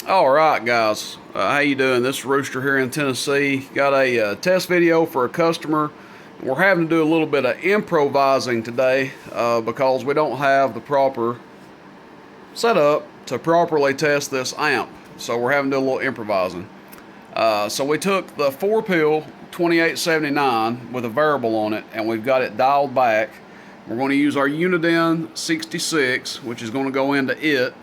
All right, guys. How you doing? This is Rooster here in Tennessee. Got a test video for a customer. We're having to do a little bit of improvising today because we don't have the proper setup to properly test this amp. So we're having to do a little improvising. So we took the 4-pill 2879 with a variable on it, and we've got it dialed back. We're going to use our Uniden 66, which is going to go into it.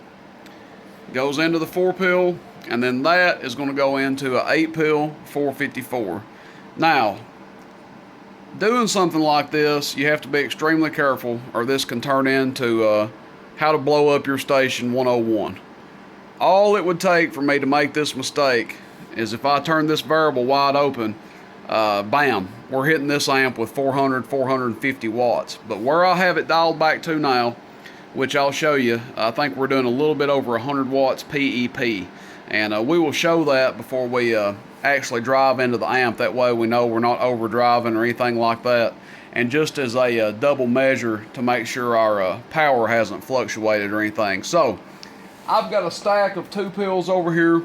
Goes into the 4-pill, and then that is going to go into an 8-pill 454. Now, doing something like this, you have to be extremely careful, or this can turn into how to blow up your station 101. All it would take for me to make this mistake is if I turn this variable wide open, bam, we're hitting this amp with 400, 450 watts. But where I have it dialed back to now, which I'll show you, I think we're doing a little bit over 100 watts PEP. And we will show that before we actually drive into the amp. That way we know we're not overdriving or anything like that. And just as a double measure to make sure our power hasn't fluctuated or anything. So, I've got a stack of 2-pills over here.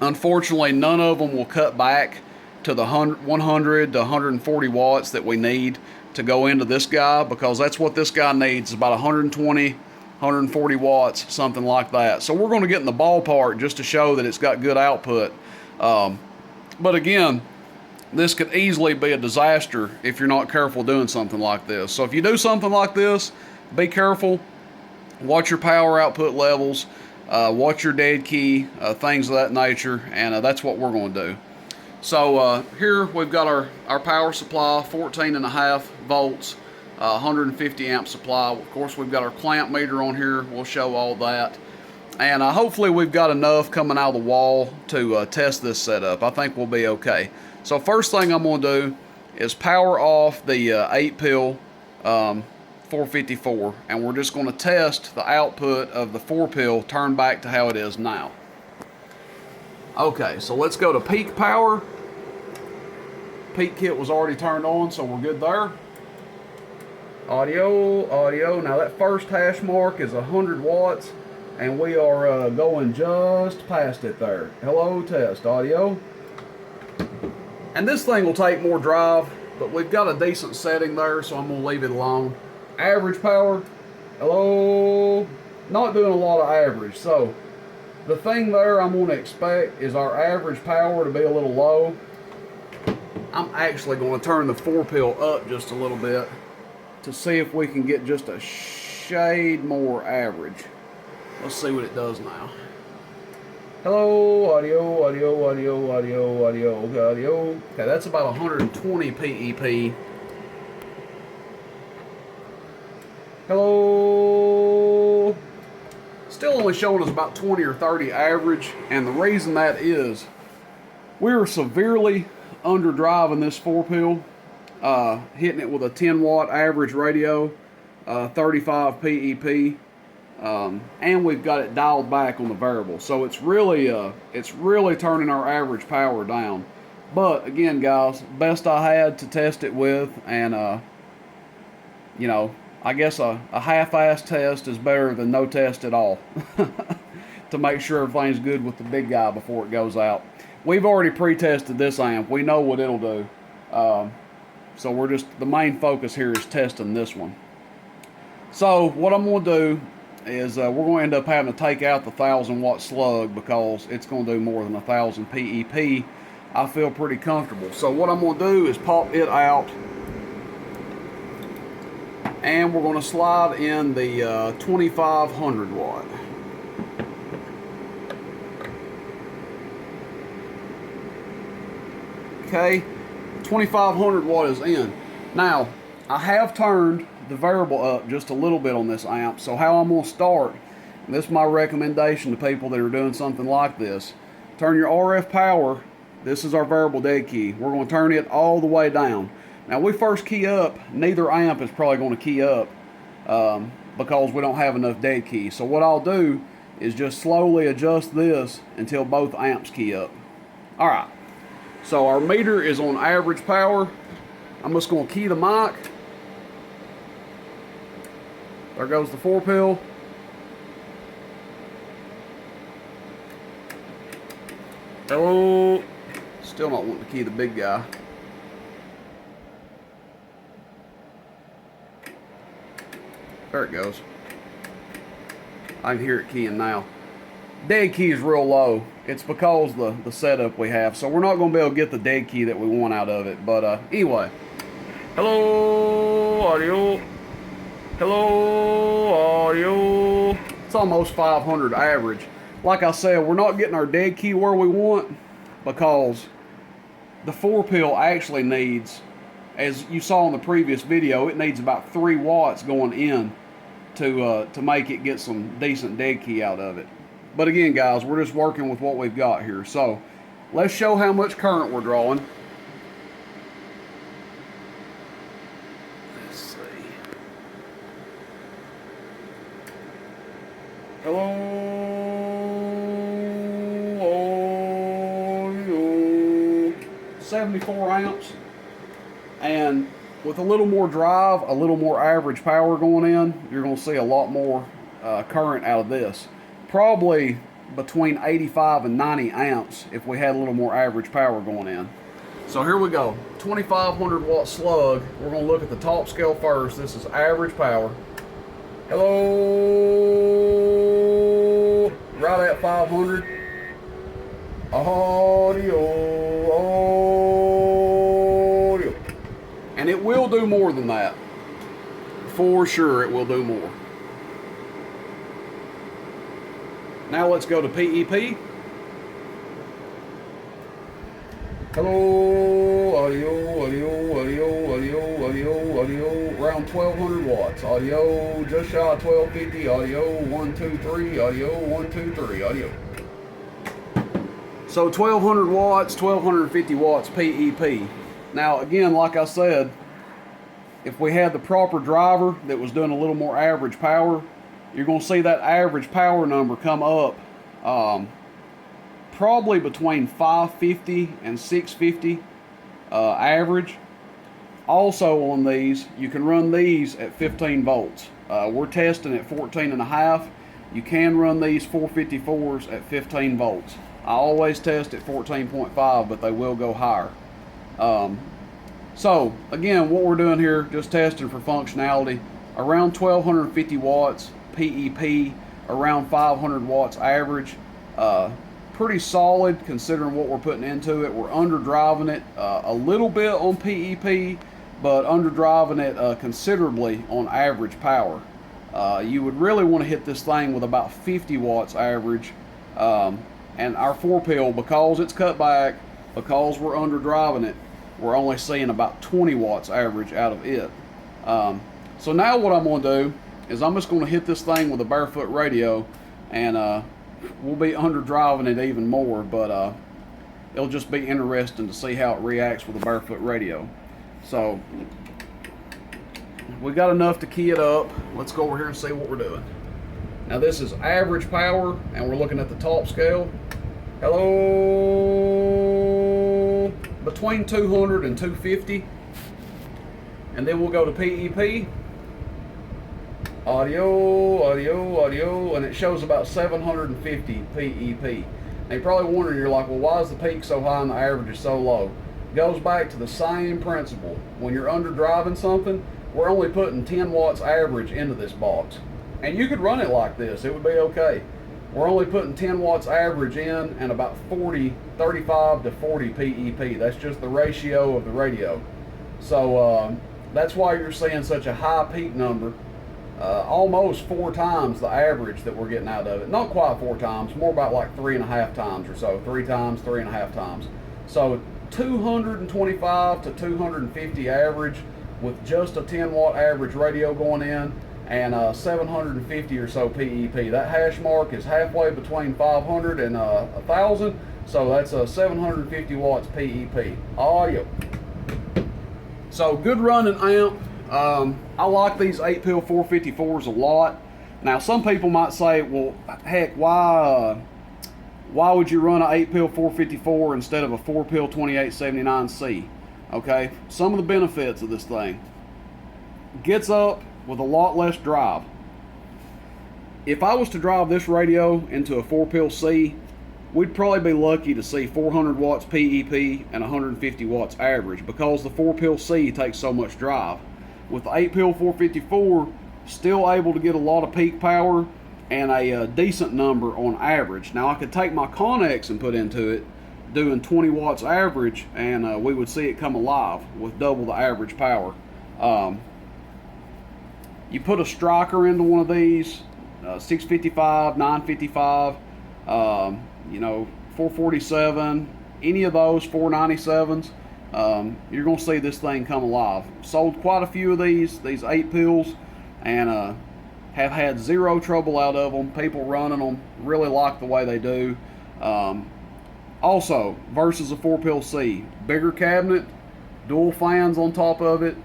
Unfortunately, none of them will cut back to the 100 to 140 watts that we need to go into this guy, because that's what this guy needs, is about 120, 140 watts, something like that. So we're going to get in the ballpark just to show that it's got good output. But again, this could easily be a disaster if you're not careful doing something like this. So if you do something like this, be careful. Watch your power output levels. Watch your dead key, things of that nature. And that's what we're going to do. So here we've got our power supply, 14.5 volts, 150 amp supply. Of course, we've got our clamp meter on here. We'll show all that. And hopefully we've got enough coming out of the wall to test this setup. I think we'll be okay. So first thing I'm going to do is power off the 8-pill 454. And we're just going to test the output of the 4-pill turned back to how it is now. Okay, so let's go to peak power. Peak kit was already turned on, so we're good there. Audio. Now that first hash mark is 100 watts, and we are going just past it there. Hello, test, audio. And this thing will take more drive, but we've got a decent setting there, so I'm going to leave it alone. Average power, hello. Not doing a lot of average, so the thing there I'm going to expect is our average power to be a little low. I'm actually going to turn the 4-pill up just a little bit to see if we can get just a shade more average. Let's see what it does now. Hello, audio. Okay, that's about 120 PEP. Hello. Still only showing us about 20 or 30 average, and the reason that is we are severely underdriving this 4-pill, hitting it with a 10 watt average radio, 35 PEP, and we've got it dialed back on the variable, so it's really turning our average power down. But again, guys, best I had to test it with, and you know, I guess a half-assed test is better than no test at all to make sure everything's good with the big guy before it goes out. We've already pre-tested this amp. We know what it'll do. So the main focus here is testing this one. So what I'm going to do is we're going to end up having to take out the 1,000 watt slug because it's going to do more than 1,000 PEP. I feel pretty comfortable. So what I'm going to do is pop it out, and we're going to slide in the 2,500 watt. Okay, 2,500 watt is in. Now, I have turned the variable up just a little bit on this amp, so how I'm going to start, and this is my recommendation to people that are doing something like this, turn your RF power, this is our variable dead key, we're going to turn it all the way down. Now, we first key up, neither amp is probably going to key up because we don't have enough dead key. So what I'll do is just slowly adjust this until both amps key up. All right, so our meter is on average power. I'm just going to key the mic. There goes the 4-pill. Hello. Still not wanting to key the big guy. There it goes. I can hear it keying now. Dead key is real low. It's because the setup we have. So we're not going to be able to get the dead key that we want out of it. But anyway. Hello, audio. Hello, audio. It's almost 500 average. Like I said, we're not getting our dead key where we want because the 4-pill actually needs, as you saw in the previous video, it needs about 3 watts going in to make it get some decent dead key out of it. But again, guys, we're just working with what we've got here. So let's show how much current we're drawing. Let's see. Hello, 74 amps. And with a little more drive, a little more average power going in, you're going to see a lot more current out of this. Probably between 85 and 90 amps if we had a little more average power going in. So here we go. 2500 watt slug. We're going to look at the top scale first. This is average power. Hello. Right at 500. Audio. And it will do more than that. For sure it will do more. Now let's go to PEP. Hello, audio, around 1200 watts. Audio, just shy of 1250. Audio, 1, 2, 3. Audio, 1, 2, 3. Audio. So 1200 watts, 1250 watts PEP. Now again, like I said, if we had the proper driver that was doing a little more average power, you're going to see that average power number come up probably between 550 and 650 average. Also on these, you can run these at 15 volts. We're testing at 14 and a half. You can run these 454s at 15 volts. I always test at 14.5, but they will go higher. So again, what we're doing here, just testing for functionality, around 1250 watts PEP, around 500 watts average. Pretty solid considering what we're putting into it. We're underdriving it a little bit on PEP, but underdriving it considerably on average power. You would really want to hit this thing with about 50 watts average. And our 4-pill, because it's cut back, because we're underdriving it, we're only seeing about 20 watts average out of it. So now what I'm going to do is I'm just going to hit this thing with a barefoot radio, and we'll be underdriving it even more, but it'll just be interesting to see how it reacts with a barefoot radio. So we got enough to key it up. Let's go over here and see what we're doing. Now this is average power, and we're looking at the top scale. Hello, between 200 and 250, and then we'll go to PEP. Audio, and it shows about 750 PEP. Now you're probably wondering, you're like, well, why is the peak so high and the average is so low? It goes back to the same principle. When you're underdriving something, we're only putting 10 watts average into this box. And you could run it like this, it would be okay. We're only putting 10 watts average in and about 35 to 40 PEP. That's just the ratio of the radio. So that's why you're seeing such a high peak number. Almost 4 times the average that we're getting out of it. Not quite 4 times, more about like 3.5 times or so. 3 times, 3.5 times. So 225 to 250 average with just a 10 watt average radio going in, and 750 or so PEP. That hash mark is halfway between 500 and 1,000, so that's 750 watts PEP. Audio. So good running amp. I like these 8-pill 454s a lot. Now some people might say, well, heck, why would you run an 8-pill 454 instead of a 4-pill 2879C? Okay, some of the benefits of this thing. Gets up with a lot less drive. If I was to drive this radio into a 4-pill C, we'd probably be lucky to see 400 watts PEP and 150 watts average, because the 4-pill C takes so much drive. With the 8-pill 454, still able to get a lot of peak power and a decent number on average. Now I could take my Connex and put into it, doing 20 watts average, and we would see it come alive with double the average power. You put a striker into one of these, 655, 955, 447, any of those 497s, you're going to see this thing come alive. Sold quite a few of these 8 pills, and have had zero trouble out of them. People running them really like the way they do. Also, versus a 4-pill C, bigger cabinet, dual fans on top of it,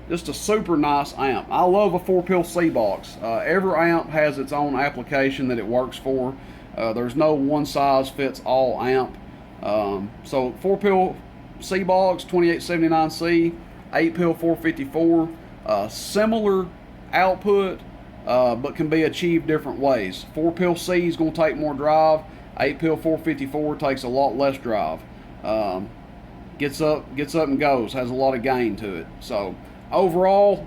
just a super nice amp. I love a 4-pill C box. Every amp has its own application that it works for. There's no one size fits all amp. So 4-pill C box, 2879C, 8-pill 454, similar output, but can be achieved different ways. 4-pill C is going to take more drive. 8-pill 454 takes a lot less drive. Gets up and goes, has a lot of gain to it. So overall,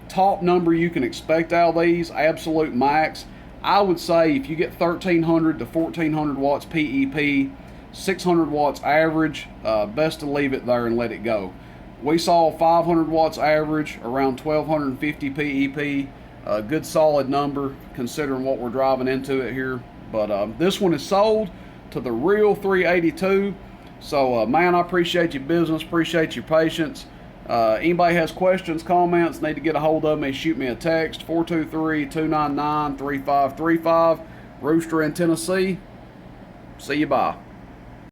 top number you can expect out of these, absolute max, I would say if you get 1300 to 1400 watts PEP, 600 watts average, best to leave it there and let it go. We saw 500 watts average, around 1250 PEP, a good solid number considering what we're driving into it here. But this one is sold to the real 382. So man, I appreciate your business, appreciate your patience. Anybody has questions, comments, need to get a hold of me, shoot me a text, 423-299-3535. Rooster in Tennessee. See you, bye.